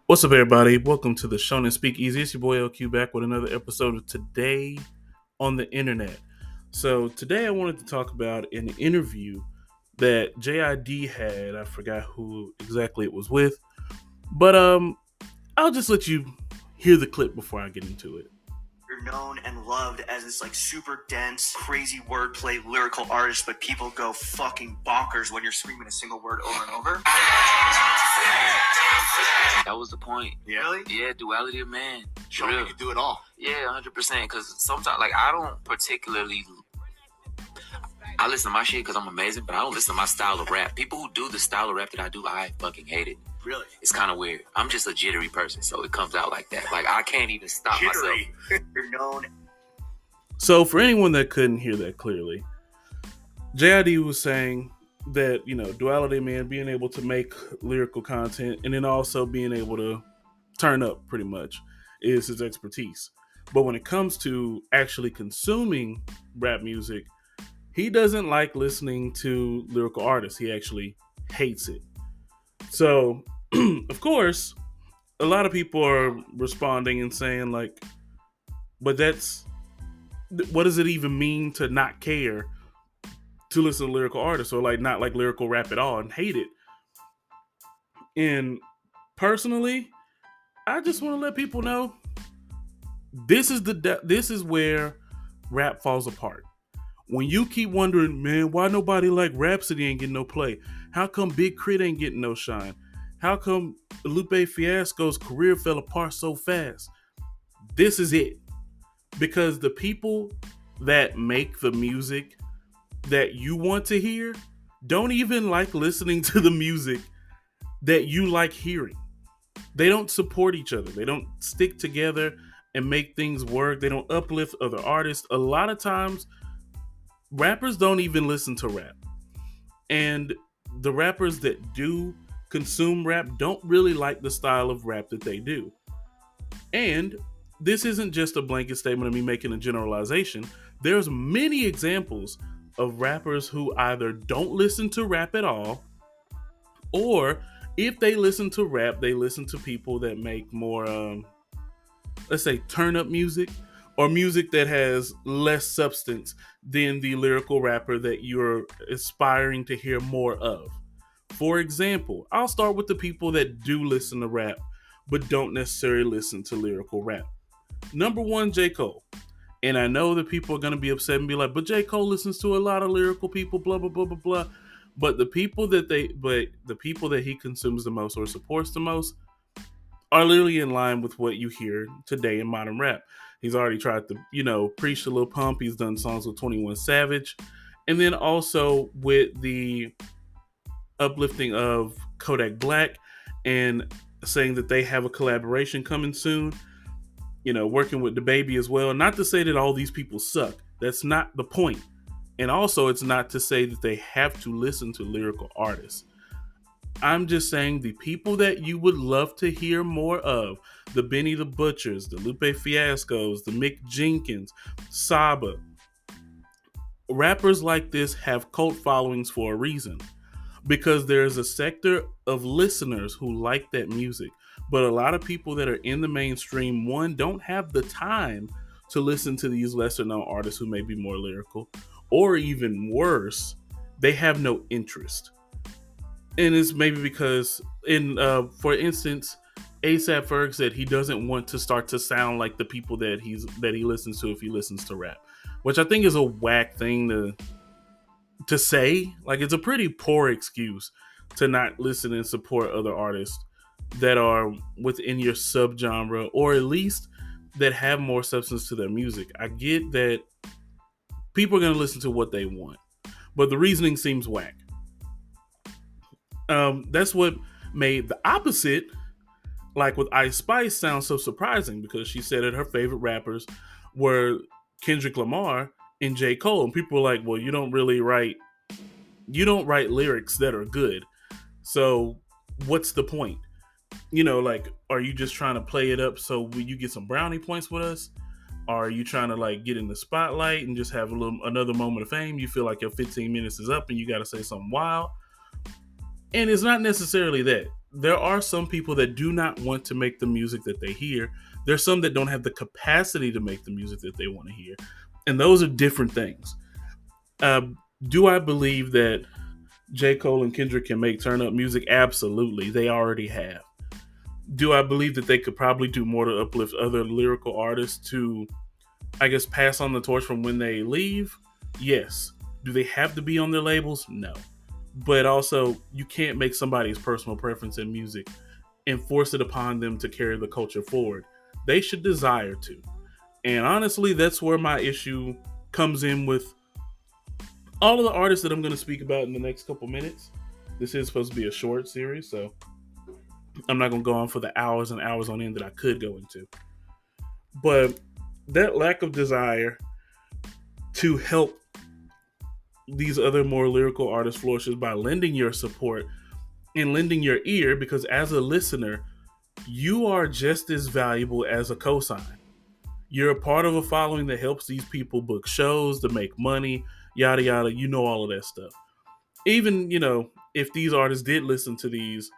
What's up, everybody? Welcome to the Shonen Speak Easy. It's your boy LQ back with another episode of Today on the Internet. So today I wanted to talk about an interview that J.I.D had. I forgot who exactly it was with, but I'll just let you hear the clip before I get into it. You're known and loved as this like super dense, crazy wordplay lyrical artist, but people go fucking bonkers when you're screaming a single word over and over. That was the point. Yeah. Really? Yeah, duality of man. Show me you can do it all. Yeah, 100%. Because sometimes, like, I don't particularly. I listen to my shit because I'm amazing, but I don't listen to my style of rap. People who do the style of rap that I do, I fucking hate it. Really? It's kind of weird. I'm just a jittery person, so it comes out like that. Like, I can't even stop Jittery. myself. You're known. So for anyone that couldn't hear that clearly, J.I.D was saying that, duality man, being able to make lyrical content and then also being able to turn up pretty much is his expertise. But when it comes to actually consuming rap music, he doesn't like listening to lyrical artists. He actually hates it. So, of course, a lot of people are responding and saying, like, but what does it even mean to not care to listen to lyrical artists, or like not like lyrical rap at all and hate it? And personally, I just want to let people know this is where rap falls apart. When you keep wondering, man, why nobody like Rhapsody ain't getting no play? How come Big Crit ain't getting no shine? How come Lupe Fiasco's career fell apart so fast? This is it. Because the people that make the music that you want to hear don't even like listening to the music that you like hearing. They don't support each other. They don't stick together and make things work. They don't uplift other artists. A lot of times, rappers don't even listen to rap. And the rappers that do consume rap don't really like the style of rap that they do. And this isn't just a blanket statement of me making a generalization. There's many examples of rappers who either don't listen to rap at all, or if they listen to rap, they listen to people that make more, let's say, turn up music, or music that has less substance than the lyrical rapper that you're aspiring to hear more of. For example, I'll start with the people that do listen to rap, but don't necessarily listen to lyrical rap. Number one, J. Cole. And I know that people are going to be upset and be like, but J. Cole listens to a lot of lyrical people, blah, blah, blah, blah, blah. But the people that he consumes the most or supports the most are literally in line with what you hear today in modern rap. He's already tried to, preach a little pump. He's done songs with 21 Savage. And then also with the uplifting of Kodak Black and saying that they have a collaboration coming soon. Working with the baby as well. Not to say that all these people suck. That's not the point. And also, it's not to say that they have to listen to lyrical artists. I'm just saying the people that you would love to hear more of, the Benny the Butchers, the Lupe Fiascos, the Mick Jenkins, Saba. Rappers like this have cult followings for a reason. Because there's a sector of listeners who like that music. But a lot of people that are in the mainstream, one, don't have the time to listen to these lesser known artists who may be more lyrical. Or even worse, they have no interest. And it's maybe because, for instance, A$AP Ferg said he doesn't want to start to sound like the people that he listens to if he listens to rap. Which I think is a whack thing to say. Like, it's a pretty poor excuse to not listen and support other artists that are within your subgenre, or at least that have more substance to their music. I get that people are going to listen to what they want, but the reasoning seems whack. That's what made the opposite, like with Ice Spice, sound so surprising, because she said that her favorite rappers were Kendrick Lamar and J. Cole, and people were like, well, you don't write lyrics that are good, so what's the point? Are you just trying to play it up so you get some brownie points with us? Or are you trying to get in the spotlight and just have another moment of fame? You feel like your 15 minutes is up and you got to say something wild. And it's not necessarily that. there are some people that do not want to make the music that they hear. There's some that don't have the capacity to make the music that they want to hear. And those are different things. Uh, do I believe that J. Cole and Kendrick can make turn up music? Absolutely. They already have. Do I believe that they could probably do more to uplift other lyrical artists to, I guess, pass on the torch from when they leave? Yes. Do they have to be on their labels? No. But also, you can't make somebody's personal preference in music and force it upon them to carry the culture forward. They should desire to. And honestly, that's where my issue comes in with all of the artists that I'm going to speak about in the next couple minutes. This is supposed to be a short series, so I'm not going to go on for the hours and hours on end that I could go into. But that lack of desire to help these other more lyrical artists flourishes by lending your support and lending your ear, because as a listener, you are just as valuable as a cosign. You're a part of a following that helps these people book shows, to make money, yada yada. You know all of that stuff. Even, if these artists did listen to these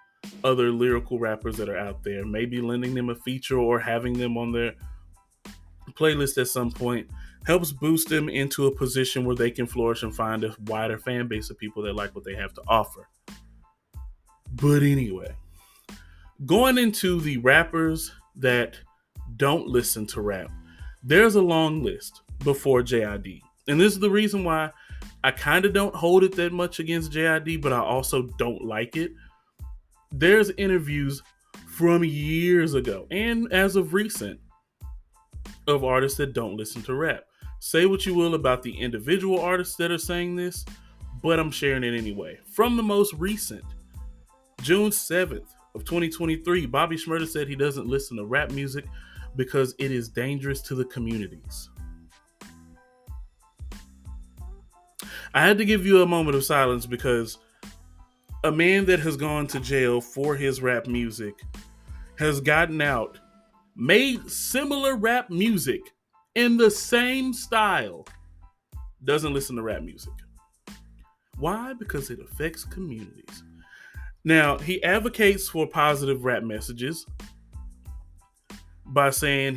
other lyrical rappers that are out there, maybe lending them a feature or having them on their playlist at some point helps boost them into a position where they can flourish and find a wider fan base of people that like what they have to offer. But anyway, going into the rappers that don't listen to rap, there's a long list before J.I.D. And this is the reason why I kind of don't hold it that much against J.I.D., but I also don't like it. There's interviews from years ago and as of recent of artists that don't listen to rap. Say what you will about the individual artists that are saying this, but I'm sharing it anyway. From the most recent, June 7th of 2023, Bobby Shmurda said he doesn't listen to rap music because it is dangerous to the communities. I had to give you a moment of silence because a man that has gone to jail for his rap music has gotten out, made similar rap music in the same style, doesn't listen to rap music. Why? Because it affects communities. Now, he advocates for positive rap messages by saying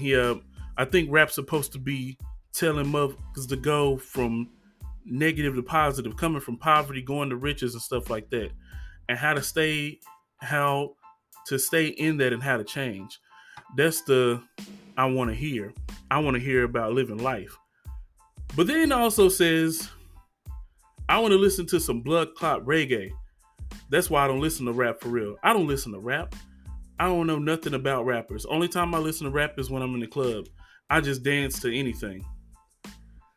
I think rap's supposed to be telling mothers to go from negative to positive, coming from poverty, going to riches and stuff like that, and how to stay in that and how to change. That's the I want to hear. I want to hear about living life. But then also says, I want to listen to some blood clot reggae. That's why I don't listen to rap for real. I don't listen to rap. I don't know nothing about rappers. Only time I listen to rap is when I'm in the club. I just dance to anything.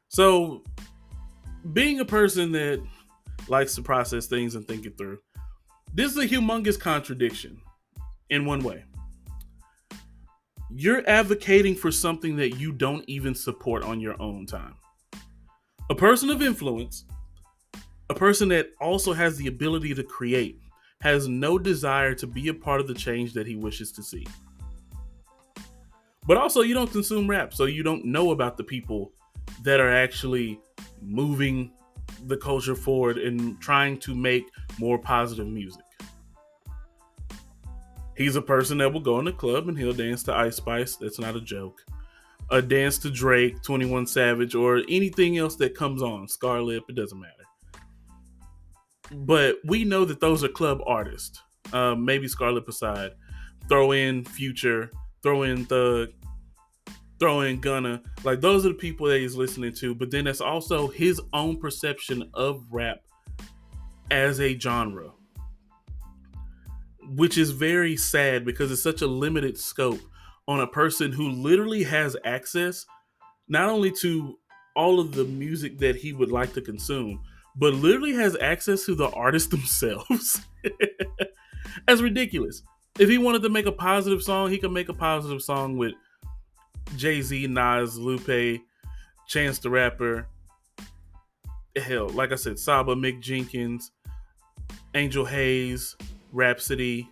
So, being a person that likes to process things and think it through, this is a humongous contradiction in one way. You're advocating for something that you don't even support on your own time. A person of influence, a person that also has the ability to create, has no desire to be a part of the change that he wishes to see. But also, you don't consume rap, so you don't know about the people that are actually moving the culture forward and trying to make more positive music. He's a person that will go in the club and he'll dance to Ice Spice. That's not a joke. A dance to Drake, 21 Savage, or anything else that comes on. Scarlett, it doesn't matter. But we know that those are club artists. Maybe Scarlett aside. Throw in Future, throw in Thug, throw in Gunna. Like, those are the people that he's listening to. But then that's also his own perception of rap as a genre, which is very sad because it's such a limited scope on a person who literally has access not only to all of the music that he would like to consume, but literally has access to the artists themselves. That's ridiculous. If he wanted to make a positive song, he could make a positive song with Jay-Z, Nas, Lupe, Chance the Rapper. Hell, like I said, Saba, Mick Jenkins, Angel Hayes, Rhapsody.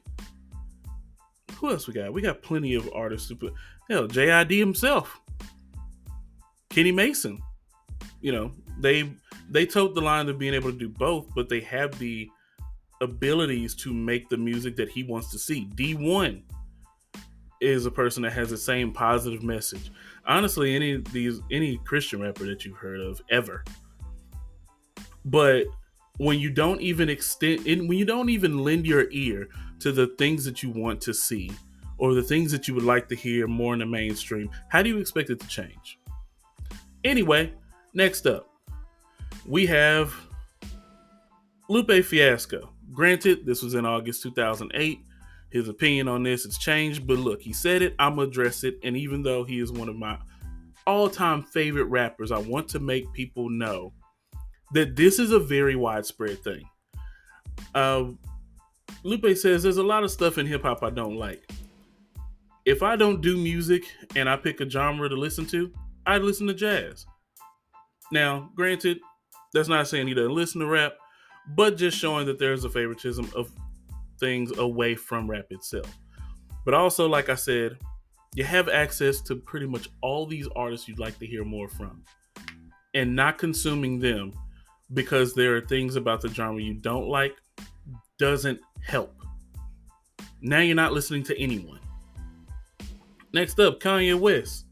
Who else we got? We got plenty of artists to put. Hell, J.I.D. himself. Kenny Mason. They tote the line of being able to do both, but they have the abilities to make the music that he wants to see. D1 is a person that has the same positive message. Honestly, any Christian rapper that you've heard of ever. But when you don't even when you don't even lend your ear to the things that you want to see or the things that you would like to hear more in the mainstream, how do you expect it to change? Anyway, next up, we have Lupe Fiasco. Granted, this was in August 2008. His opinion on this has changed, but look, he said it, I'm gonna address it, and even though he is one of my all-time favorite rappers, I want to make people know that this is a very widespread thing. Uh, Lupe says there's a lot of stuff in hip hop I don't like. If I don't do music and I pick a genre to listen to, I listen to jazz. Now, granted, that's not saying he doesn't listen to rap, but just showing that there's a favoritism of things away from rap itself. But also, like I said, you have access to pretty much all these artists you'd like to hear more from. And not consuming them because there are things about the genre you don't like doesn't help. Now you're not listening to anyone. Next up, Kanye West.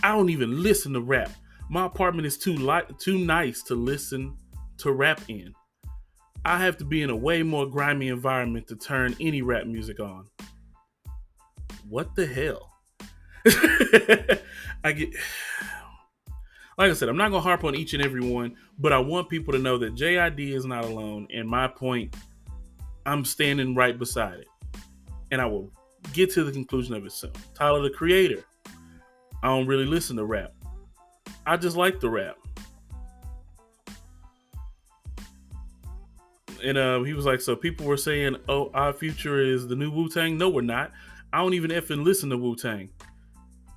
I don't even listen to rap. My apartment is too nice to listen to rap in. I have to be in a way more grimy environment to turn any rap music on. What the hell? I get, like I said, I'm not gonna harp on each and every one, but I want people to know that J.I.D. is not alone, and my point, I'm standing right beside it, and I will get to the conclusion of it soon. Tyler, the Creator. I don't really listen to rap. I just like the rap. And he was like, so people were saying, oh, our future is the new Wu-Tang. No, we're not. I don't even effing listen to Wu-Tang.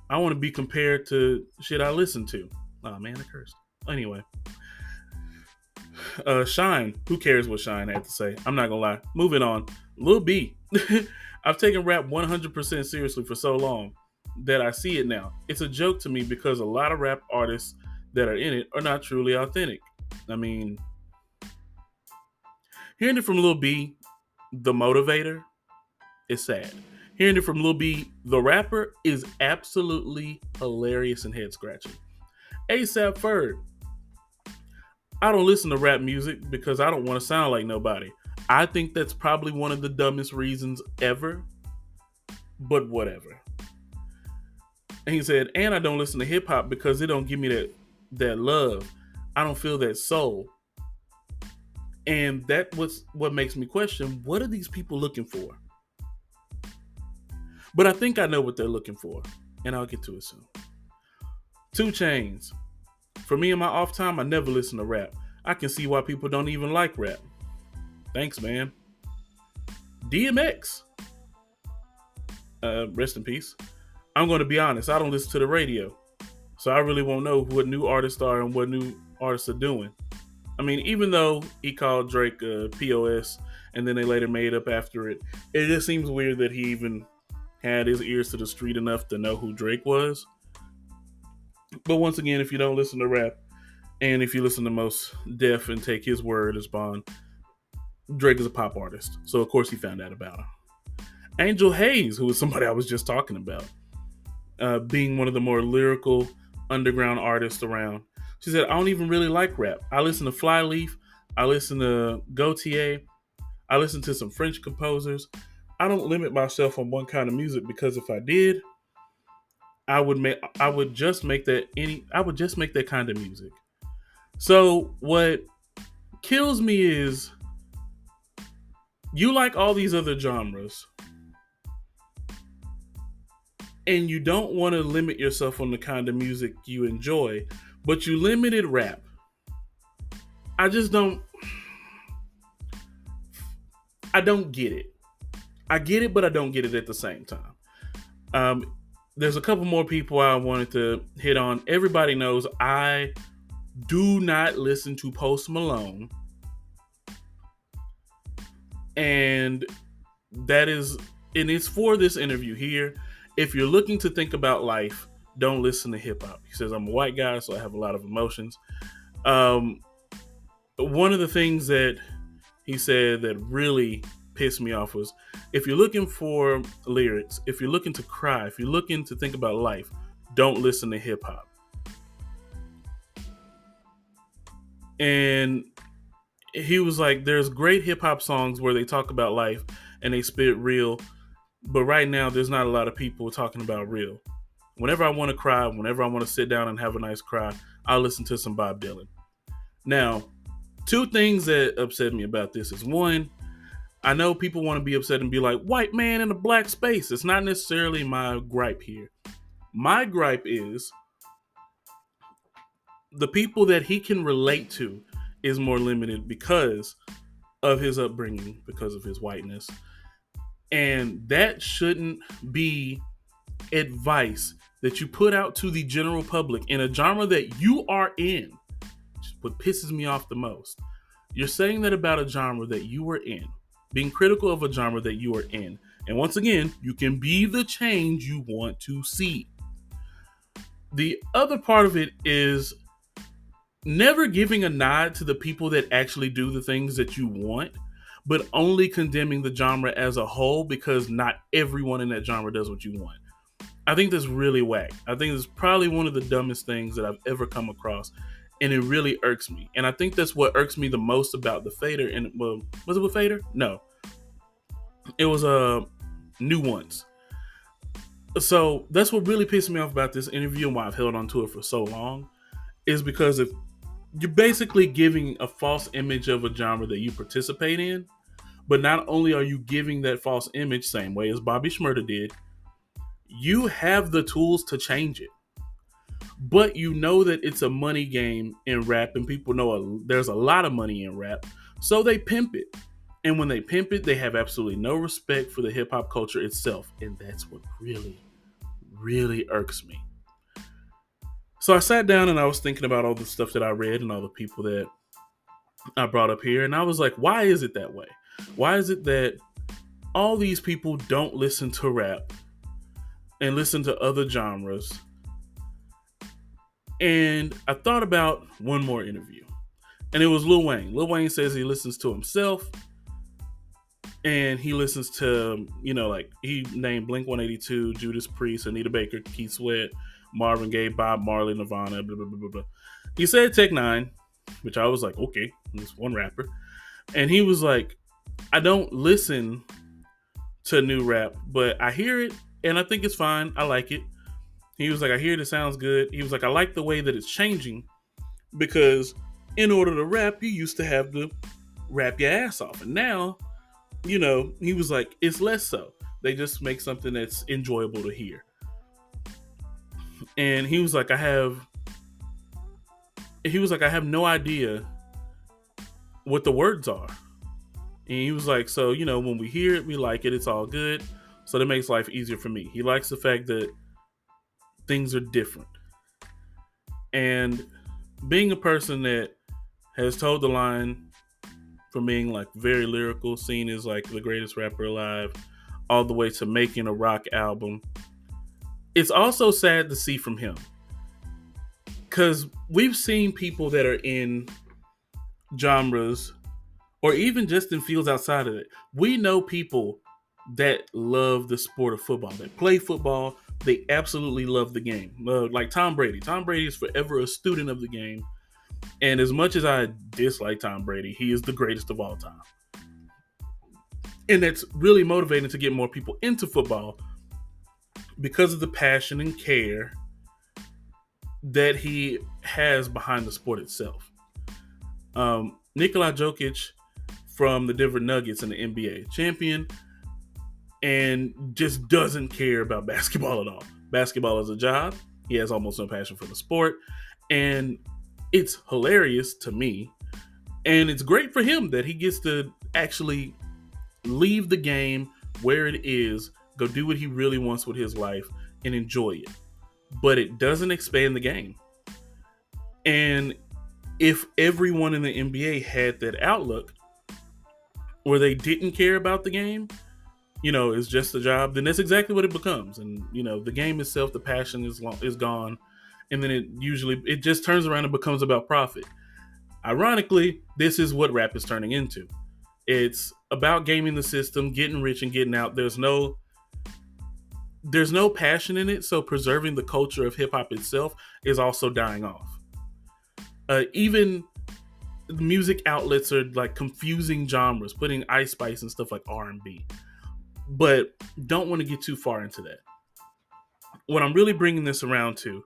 I want to be compared to shit I listen to. Oh, man, I cursed. Anyway. Shine. Who cares what Shine had to say? I'm not going to lie. Moving on. Lil B. I've taken rap 100% seriously for so long that I see it now. It's a joke to me because a lot of rap artists that are in it are not truly authentic. I mean, hearing it from Lil B, the motivator, is sad. Hearing it from Lil B, the rapper, is absolutely hilarious and head scratching. ASAP Ferg. I don't listen to rap music because I don't want to sound like nobody. I think that's probably one of the dumbest reasons ever, but whatever. And he said, and I don't listen to hip hop because it don't give me that love. I don't feel that soul. And that was what makes me question, what are these people looking for? But I think I know what they're looking for, and I'll get to it soon. 2 Chainz. For me in my off time, I never listen to rap. I can see why people don't even like rap. Thanks, man. DMX. Rest in peace. I'm going to be honest, I don't listen to the radio. So I really won't know what new artists are and what new artists are doing. I mean, even though he called Drake POS and then they later made up after it, it just seems weird that he even had his ears to the street enough to know who Drake was. But once again, if you don't listen to rap, and if you listen to Mos Def and take his word as bond, Drake is a pop artist. So of course he found out about him. Angel Hayes, who was somebody I was just talking about, being one of the more lyrical underground artists around. She said, I don't even really like rap. I listen to Flyleaf. I listen to Gautier. I listen to some French composers. I don't limit myself on one kind of music because if I did, I would just make that kind of music. So what kills me is you like all these other genres and you don't want to limit yourself on the kind of music you enjoy, but you limited rap. I don't get it. I get it, but I don't get it at the same time. There's a couple more people I wanted to hit on. Everybody knows I do not listen to Post Malone. And it's for this interview here. If you're looking to think about life, don't listen to hip hop. He says, I'm a white guy, so I have a lot of emotions. One of the things that he said that really pissed me off was, if you're looking for lyrics, if you're looking to cry, if you're looking to think about life, don't listen to hip hop. And he was like, there's great hip hop songs where they talk about life and they spit real, but right now there's not a lot of people talking about real. Whenever I want to cry, whenever I want to sit down and have a nice cry, I'll listen to some Bob Dylan. Now, two things that upset me about this is, one, I know people want to be upset and be like, white man in a black space. It's not necessarily my gripe here. My gripe is the people that he can relate to is more limited because of his upbringing, because of his whiteness. And that shouldn't be advice that you put out to the general public in a genre that you are in. What pisses me off the most. You're saying that about a genre that you are in, being critical of a genre that you are in. And once again, you can be the change you want to see. The other part of it is never giving a nod to the people that actually do the things that you want, but only condemning the genre as a whole because not everyone in that genre does what you want. I think that's really whack. I think it's probably one of the dumbest things that I've ever come across, and it really irks me. And I think that's what irks me the most about the Fader. And well, was it with Fader? No, it was New Ones. So that's what really pissed me off about this interview and why I've held on to it for so long, is because if you're basically giving a false image of a genre that you participate in, but not only are you giving that false image, same way as Bobby Shmurda did, you have the tools to change it. But you know that it's a money game in rap, and people know there's a lot of money in rap, so they pimp it. And when they pimp it, they have absolutely no respect for the hip hop culture itself, and that's what really, really irks me. So I sat down and I was thinking about all the stuff that I read and all the people that I brought up here, and I was like, why is it that way? Why is it that all these people don't listen to rap and listen to other genres? And I thought about one more interview, and it was Lil Wayne. Lil Wayne says he listens to himself, and he listens to, like he named Blink-182, Judas Priest, Anita Baker, Keith Sweat, Marvin Gaye, Bob Marley, Nirvana, blah, blah, blah, blah, blah. He said Tech Nine, which I was like, okay, this one rapper. And he was like, I don't listen to new rap, but I hear it, and I think it's fine. I like it. He was like, I hear it sounds good. He was like, I like the way that it's changing, because in order to rap, you used to have to rap your ass off. And now, he was like, it's less so. They just make something that's enjoyable to hear. And he was like, I have no idea what the words are. And he was like, so, when we hear it, we like it. It's all good. So that makes life easier for me. He likes the fact that things are different. And being a person that has told the line from being like very lyrical, seen as like the greatest rapper alive, all the way to making a rock album, it's also sad to see from him. Because we've seen people that are in genres or even just in fields outside of it. We know people that love the sport of football, that play football. They absolutely love the game. Like Tom Brady. Tom Brady is forever a student of the game. And as much as I dislike Tom Brady, he is the greatest of all time. And that's really motivating to get more people into football because of the passion and care that he has behind the sport itself. Nikola Jokic from the Denver Nuggets in the NBA, champion, and just doesn't care about basketball at all. Basketball is a job. He has almost no passion for the sport. And it's hilarious to me. And it's great for him that he gets to actually leave the game where it is, go do what he really wants with his life, and enjoy it. But it doesn't expand the game. And if everyone in the NBA had that outlook where they didn't care about the game, it's just a job, then that's exactly what it becomes. And, the game itself, the passion is gone. And then it just turns around and becomes about profit. Ironically, this is what rap is turning into. It's about gaming the system, getting rich and getting out. There's no passion in it, so preserving the culture of hip hop itself is also dying off. Even music outlets are like confusing genres, putting Ice Spice and stuff like R&B. But don't want to get too far into that. What I'm really bringing this around to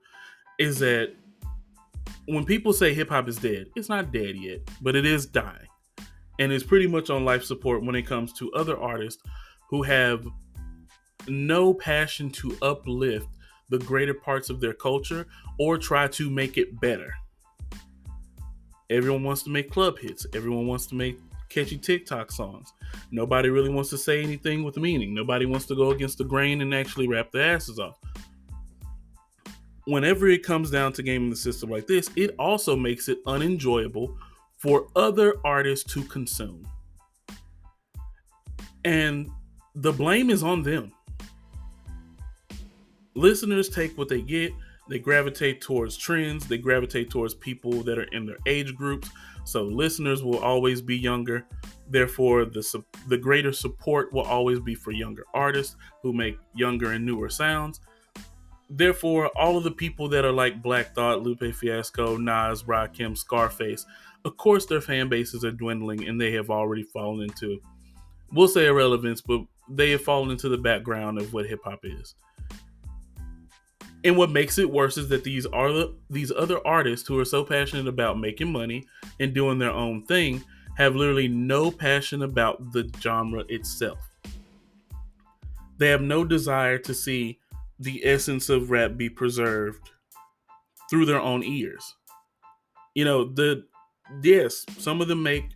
is that when people say hip hop is dead, it's not dead yet, but it is dying. And it's pretty much on life support when it comes to other artists who have no passion to uplift the greater parts of their culture or try to make it better. Everyone wants to make club hits. Everyone wants to make catchy TikTok songs. Nobody really wants to say anything with meaning. Nobody wants to go against the grain and actually rap their asses off. Whenever it comes down to gaming the system like this, it also makes it unenjoyable for other artists to consume. And the blame is on them. Listeners take what they get. They gravitate towards trends. They gravitate towards people that are in their age groups. So listeners will always be younger. Therefore, the greater support will always be for younger artists who make younger and newer sounds. Therefore, all of the people that are like Black Thought, Lupe Fiasco, Nas, Rakim, Scarface, of course their fan bases are dwindling and they have already fallen into, we'll say irrelevance, but they have fallen into the background of what hip hop is. And what makes it worse is that these other artists who are so passionate about making money and doing their own thing have literally no passion about the genre itself. They have no desire to see the essence of rap be preserved through their own ears. You know, yes, some of them make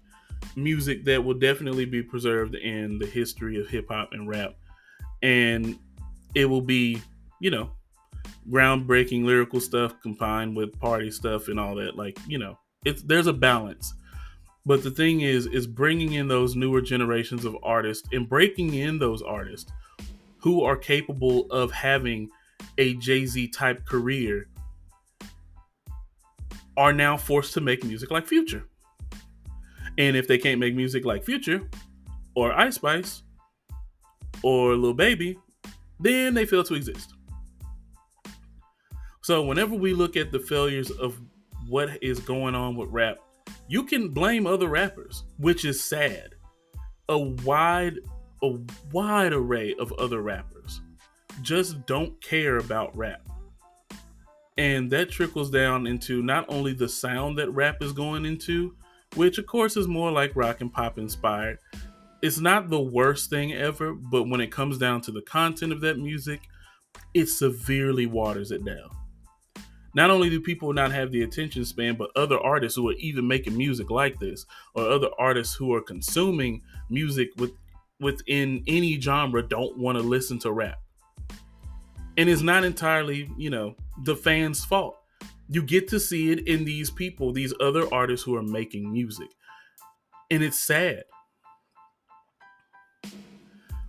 music that will definitely be preserved in the history of hip hop and rap, and it will be, groundbreaking lyrical stuff combined with party stuff and all that. Like, there's a balance. But the thing is bringing in those newer generations of artists and breaking in those artists who are capable of having a Jay-Z type career are now forced to make music like Future. And if they can't make music like Future or Ice Spice or Lil Baby, then they fail to exist. So whenever we look at the failures of what is going on with rap, you can blame other rappers, which is sad. A wide array of other rappers just don't care about rap. And that trickles down into not only the sound that rap is going into, which of course is more like rock and pop inspired. It's not the worst thing ever, but when it comes down to the content of that music, it severely waters it down. Not only do people not have the attention span, but other artists who are even making music like this, or other artists who are consuming music within any genre don't want to listen to rap. And it's not entirely, the fans' fault. You get to see it in these people, these other artists who are making music. And it's sad.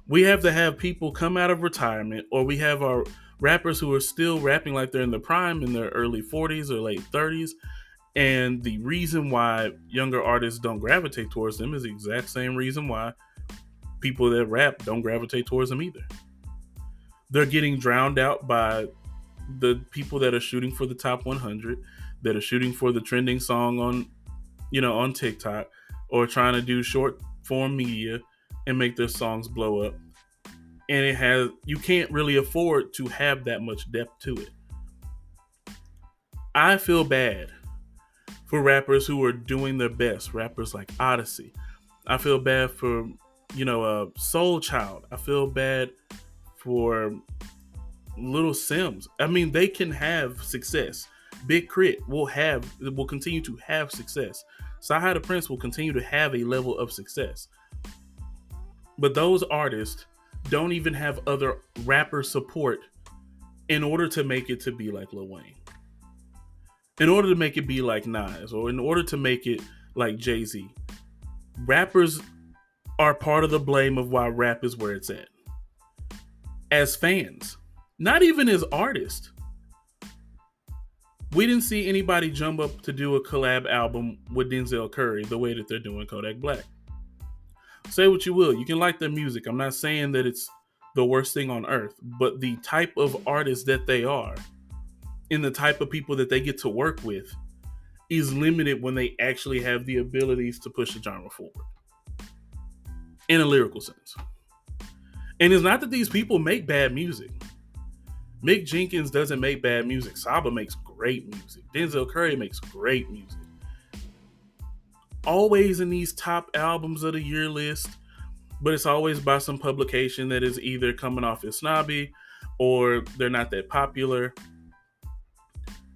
We have to have people come out of retirement, or we have our rappers who are still rapping like they're in their prime, in their early 40s or late 30s. And the reason why younger artists don't gravitate towards them is the exact same reason why people that rap don't gravitate towards them either. They're getting drowned out by the people that are shooting for the top 100, that are shooting for the trending song on TikTok, or trying to do short form media and make their songs blow up. And you can't really afford to have that much depth to it. I feel bad for rappers who are doing their best, rappers like Odyssey. I feel bad for, Soul Child. I feel bad for Little Sims. I mean, they can have success. Big Crit will continue to have success. Sahai the Prince will continue to have a level of success. But those artists don't even have other rapper support in order to make it to be like Lil Wayne. In order to make it be like Nas, or in order to make it like Jay-Z. Rappers are part of the blame of why rap is where it's at. As fans, not even as artists. We didn't see anybody jump up to do a collab album with Denzel Curry the way that they're doing Kodak Black. Say what you will. You can like their music. I'm not saying that it's the worst thing on earth, but the type of artists that they are and the type of people that they get to work with is limited when they actually have the abilities to push the genre forward in a lyrical sense. And it's not that these people make bad music. Mick Jenkins doesn't make bad music. Saba makes great music. Denzel Curry makes great music. Always in these top albums of the year list, but it's always by some publication that is either coming off as snobby or they're not that popular.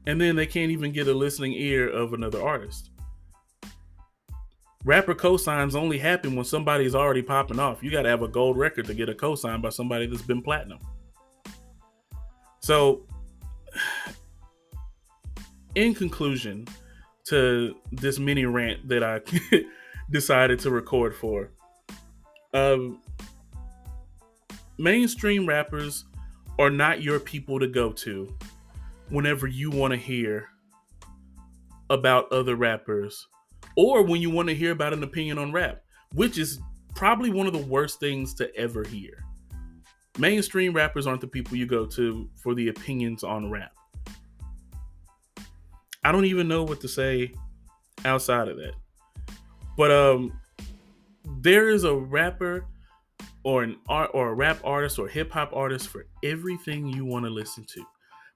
And then they can't even get a listening ear of another artist. Rapper cosigns only happen when somebody's already popping off. You got to have a gold record to get a cosign by somebody that's been platinum. So, in conclusion to this mini rant that I decided to record for, mainstream rappers are not your people to go to whenever you want to hear about other rappers or when you want to hear about an opinion on rap, which is probably one of the worst things to ever hear. Mainstream rappers aren't the people you go to for the opinions on rap. I don't even know what to say outside of that. But there is a rapper or an art or a rap artist or hip hop artist for everything you want to listen to.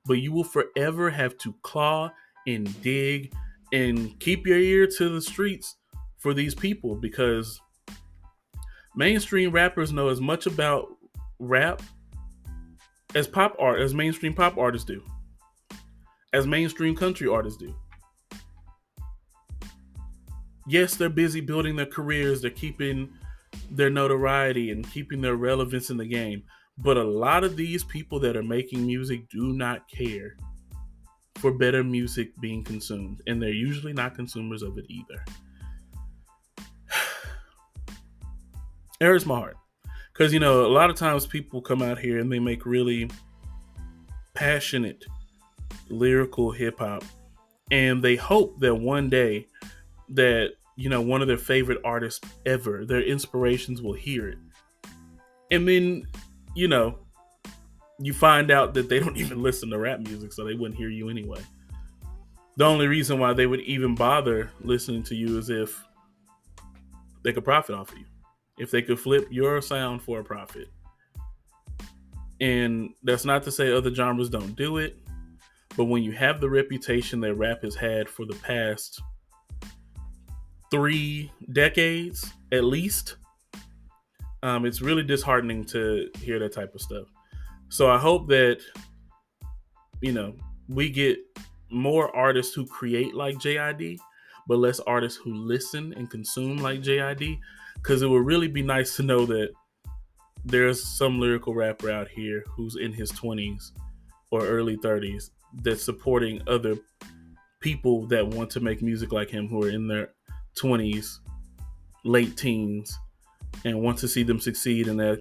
But you will forever have to claw and dig and keep your ear to the streets for these people, because mainstream rappers know as much about rap as mainstream pop artists do, as mainstream country artists do. Yes, they're busy building their careers, they're keeping their notoriety and keeping their relevance in the game. But a lot of these people that are making music do not care for better music being consumed, and they're usually not consumers of it either. It hurts my heart because, a lot of times people come out here and they make really passionate lyrical hip hop, and they hope that one day that one of their favorite artists ever, their inspirations, will hear it, and then you find out that they don't even listen to rap music, so they wouldn't hear you anyway. The only reason why they would even bother listening to you is if they could profit off of you, if they could flip your sound for a profit. And that's not to say other genres don't do it, but when you have the reputation that rap has had for the past 3 decades at least, it's really disheartening to hear that type of stuff. So I hope that we get more artists who create like J.I.D, but less artists who listen and consume like J.I.D, because it would really be nice to know that there's some lyrical rapper out here who's in his 20s or early 30s that's supporting other people that want to make music like him, who are in their 20s, late teens, and want to see them succeed and that,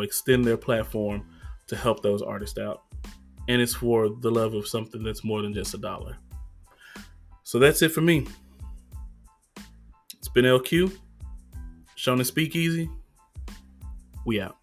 extend their platform to help those artists out. And it's for the love of something that's more than just $1. So that's it for me. It's been LQ, Shonen Speakeasy. We out.